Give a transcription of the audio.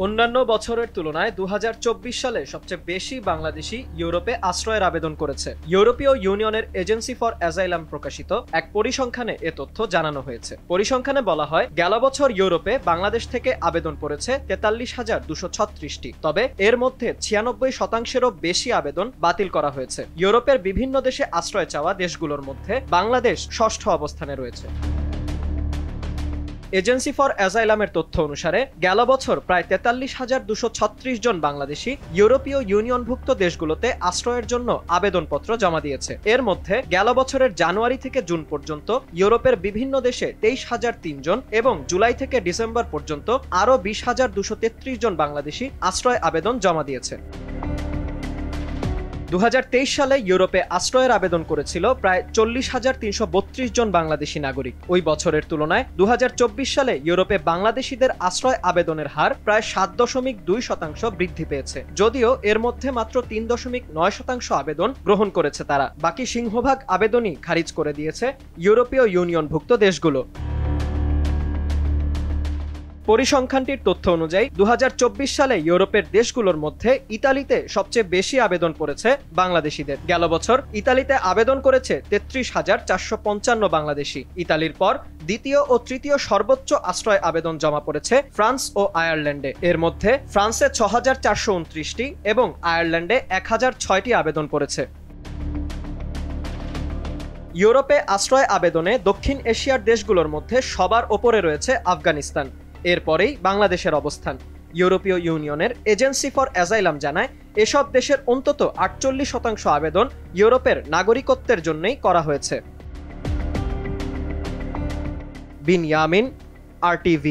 অন্যান্য বছরের তুলনায় 2024 সালে সবচেয়ে বেশি বাংলাদেশি ইউরোপে আশ্রয়ের আবেদন করেছে। ইউরোপীয় ইউনিয়নের এজেন্সি ফর অ্যাজাইলাম প্রকাশিত এক পরিসংখ্যানে এ তথ্য জানানো হয়েছে। পরিসংখ্যানে বলা হয়, গেল বছর ইউরোপে বাংলাদেশ থেকে আবেদন করেছে 43,236টি, তবে এর মধ্যে 96%-এরও বেশি আবেদন বাতিল করা হয়েছে। ইউরোপের বিভিন্ন দেশে আশ্রয় চাওয়া দেশগুলোর মধ্যে বাংলাদেশ ষষ্ঠ অবস্থানে রয়েছে। এজেন্সি ফর অ্যাজাইলামের তথ্য অনুসারে গেল বছর প্রায় 43,236 জন বাংলাদেশি ইউরোপীয় ইউনিয়নভুক্ত দেশগুলোতে আশ্রয়ের জন্য আবেদনপত্র জমা দিয়েছে। এর মধ্যে গেল বছরের জানুয়ারি থেকে জুন পর্যন্ত ইউরোপের বিভিন্ন দেশে 23,003 জন এবং জুলাই থেকে ডিসেম্বর পর্যন্ত আরও 20,233 জন বাংলাদেশি আশ্রয় আবেদন জমা দিয়েছে। 2023 সালে ইউরোপে আশ্রয়ের আবেদন করেছিল প্রায় 40,332 জন বাংলাদেশি নাগরিক। ওই বছরের তুলনায় 2024 সালে ইউরোপে বাংলাদেশিদের আশ্রয় আবেদনের হার প্রায় 7.2% বৃদ্ধি পেয়েছে, যদিও এর মধ্যে মাত্র 3.9% আবেদন গ্রহণ করেছে তারা। বাকি সিংহভাগ আবেদনই খারিজ করে দিয়েছে ইউরোপীয় ইউনিয়নভুক্ত দেশগুলো। পরিসংখ্যানটির তথ্য অনুযায়ী 2024 সালে ইউরোপের দেশগুলোর মধ্যে ইতালিতে সবচেয়ে বেশি আবেদন পড়েছে বাংলাদেশিদের। গেল বছর ইতালিতে আবেদন করেছে 33,455 বাংলাদেশি। ইতালির পর দ্বিতীয় ও তৃতীয় সর্বোচ্চ আশ্রয় আবেদন জমা পড়েছে ফ্রান্স ও আয়ারল্যান্ডে। এর মধ্যে ফ্রান্সে 6,429টি এবং আয়ারল্যান্ডে 1,006টি আবেদন পড়েছে। ইউরোপে আশ্রয় আবেদনে দক্ষিণ এশিয়ার দেশগুলোর মধ্যে সবার ওপরে রয়েছে আফগানিস্তান, এরপরেই বাংলাদেশের অবস্থান। ইউরোপীয় ইউনিয়নের এজেন্সি ফর অ্যাজাইলাম জানায়, এসব দেশের অন্তত 48% আবেদন ইউরোপের নাগরিকত্বের জন্যই করা হয়েছে। বিন ইয়ামিন, RTV।